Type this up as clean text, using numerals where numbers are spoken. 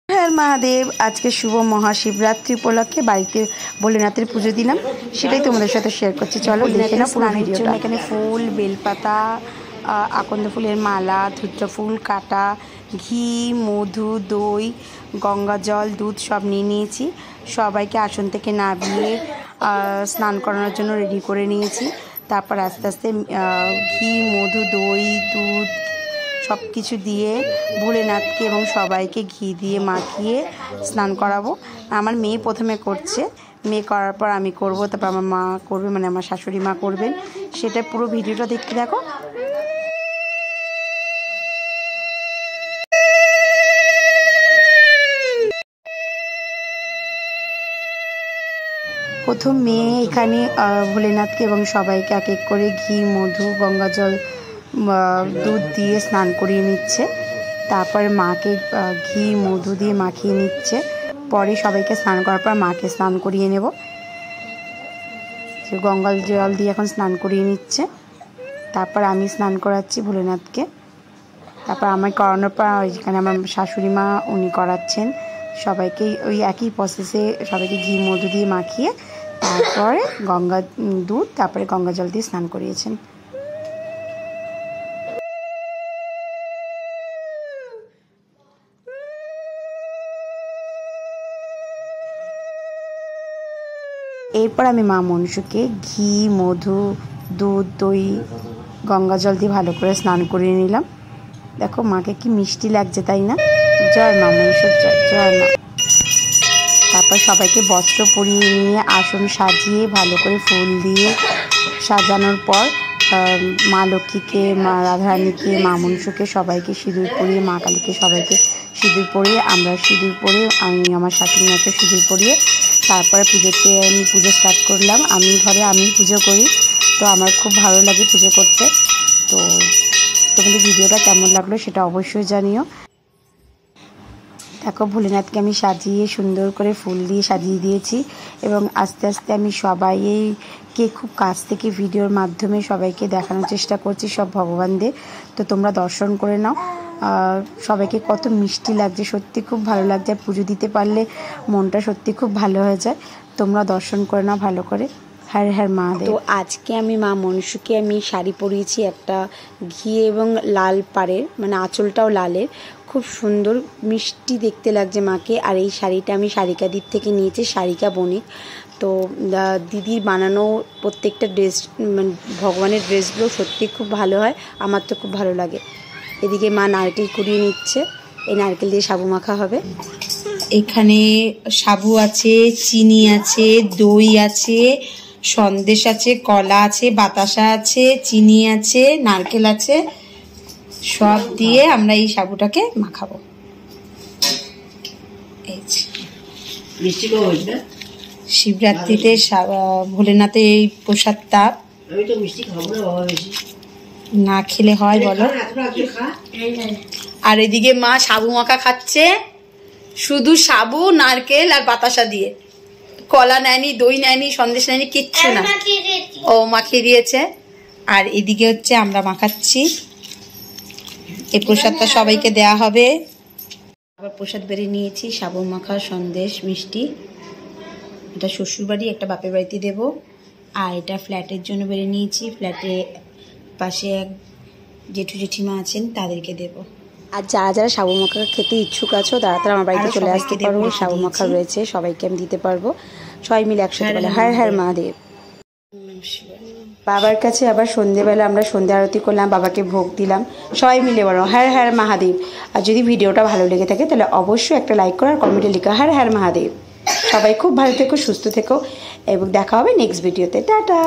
হ্যাঁ মহাদেব, আজকে শুভ মহাশিবরাত্রি উপলক্ষে বাড়িতে ভোলেনাথের পুজো দিলাম, সেটাই তোমাদের সাথে শেয়ার করছি। চলো দেখে নাও পুরো ভিডিওটা। এখানে ফুল, বেলপাতা, আকন্দ ফুলের মালা, ধুত্র ফুল কাটা, ঘি, মধু, দই, গঙ্গা জল, দুধ সব নিয়ে নিয়েছি। সবাইকে আসন থেকে নামিয়ে স্নান করানোর জন্য রেডি করে নিয়েছি। তারপর আস্তে আস্তে ঘি, মধু, দই, দুধ সব কিছু দিয়ে ভোলেনাথকে এবং সবাইকে ঘি দিয়ে মাখিয়ে স্নান করাবো। আমার মেয়ে প্রথমে করছে, মেয়ে করার পর আমি করব, তারপর আমার মা করবে, মানে আমার শাশুড়ি মা করবেন। সেটা পুরো ভিডিওটা দেখতে দেখো। প্রথম মেয়ে এখানে ভোলেনাথকে এবং সবাইকে এক এক করে ঘি, মধু, গঙ্গা জল, দুধ দিয়ে স্নান করিয়ে নিচ্ছে। তারপর মাকে ঘি, মধু দিয়ে মাখিয়ে নিচ্ছে। পরে সবাইকে স্নান করার পর মাকে স্নান করিয়ে নেব। গঙ্গা জল দিয়ে এখন স্নান করিয়ে নিচ্ছে। তারপর আমি স্নান করাচ্ছি ভোলেনাথকে। তারপর আমার করানোর পর এখানে আমার শাশুড়ি মা উনি করাচ্ছেন সবাইকে। ওই একই প্রসেসে সবাইকে ঘি, মধু দিয়ে মাখিয়ে তারপরে গঙ্গা দুধ, তারপরে গঙ্গা জল দিয়ে স্নান করিয়েছেন। এরপর আমি মা মনসুকে ঘি, মধু, দুধ, দই, গঙ্গা জল দিয়ে ভালো করে স্নান করিয়ে নিলাম। দেখো মাকে কি মিষ্টি লাগছে, তাই না? জয় মা মনসুর জয়, জয় মা। তারপর সবাইকে বস্ত্র পরিয়ে নিয়ে আসন সাজিয়ে ভালো করে ফুল দিয়ে সাজানোর পর মা লক্ষ্মীকে, মা রাধারানীকে, মা মনসুকে সবাইকে সিঁদুর পরিয়ে, মা কালীকে সবাইকে সিঁদুর পরিয়ে, আমরা সিঁদুর পরিয়ে, আমি আমার শাশুড়ি মাকে সিঁদুর পরিয়ে তারপরে আমি পুজো স্টার্ট করলাম। আমি ঘরে আমি পুজো করি, তো আমার খুব ভালো লাগে পুজো করতে। তো তোমাদের ভিডিওটা কেমন লাগলো সেটা অবশ্যই জানিও। দেখো ভোলেনাথকে আমি সাজিয়ে সুন্দর করে ফুল দিয়ে সাজিয়ে দিয়েছি এবং আস্তে আস্তে আমি সবাইকে খুব কাছ থেকে ভিডিওর মাধ্যমে সবাইকে দেখানোর চেষ্টা করছি সব ভগবানদের। তো তোমরা দর্শন করে নাও। সবাইকে কত মিষ্টি লাগছে, সত্যি খুব ভালো লাগছে। পুজো দিতে পারলে মনটা সত্যি খুব ভালো হয়ে যায়। তোমরা দর্শন করে নাও ভালো করে। হর হর মহাদেব। তো আজকে আমি মা মনসুকে আমি শাড়ি পরিয়েছি, একটা ঘি এবং লাল পাড়ের, মানে আঁচলটাও লালের, খুব সুন্দর মিষ্টি দেখতে লাগছে মাকে। আর এই শাড়িটা আমি সারিকা দিক থেকে নিয়েছি, সারিকা বণিক। তো দিদির বানানো প্রত্যেকটা ড্রেস, মানে ভগবানের ড্রেসগুলো সত্যি খুব ভালো হয়, আমার তো খুব ভালো লাগে। এদিকে মা নারকেল কুড়িয়ে নিচ্ছে, এই নারকেল দিয়ে সাবু মাখা হবে। এখানে সাবু আছে, চিনি আছে, দই আছে, সন্দেশ আছে, কলা আছে, বাতাসা আছে, চিনি আছে, নারকেল আছে, সব দিয়ে আমরা এই সাবুটাকে মাখাবো। শিবরাত্রিতে ভোলেনাথের এই প্রসাদটা না খেলে হয় বলো? আর এদিকে মা সাবু মাখা খাচ্ছে, শুধু সাবু, নারকেল আর বাতাসা দিয়ে। কলা নেয়নি, দই নেয়নি, সন্দেশ নেয়নি, কিচ্ছু না, ও মাখিয়ে দিয়েছে। আর এদিকে হচ্ছে আমরা মাখাচ্ছি। এই প্রসাদটা সবাইকে দেয়া হবে। আবার প্রসাদ বেরিয়ে নিয়েছি, সাবু মাখা, সন্দেশ, মিষ্টি। এটা শ্বশুরবাড়ি, একটা বাপের বাড়িতে দেবো। আর এটা ফ্ল্যাটের জন্য বেরিয়ে নিয়েছি, ফ্ল্যাটে পাশে এক জেঠু জেঠিমা আছেন তাদেরকে দেবো। আর যারা যারা সাবু মাখা খেতে ইচ্ছুক আছো তারা তারা আমার বাড়িতে চলে আসতে পারবো। সাবু মাখা রয়েছে, সবাইকে আমি দিতে পারবো। সবাই মিলে একসাথে বলে হর হর মহাদেব। বাবার কাছে আবার সন্ধেবেলা আমরা সন্ধ্যা আরতি করলাম, বাবাকে ভোগ দিলাম, সবাই মিলে বলো হর হর মহাদেব। আর যদি ভিডিওটা ভালো লেগে থাকে তাহলে অবশ্যই একটা লাইক করো আর কমেন্টে লিখো হর হর মহাদেব। সবাই খুব ভালো থেকো, সুস্থ থেকো এবং দেখা হবে নেক্সট ভিডিওতে। টাটা।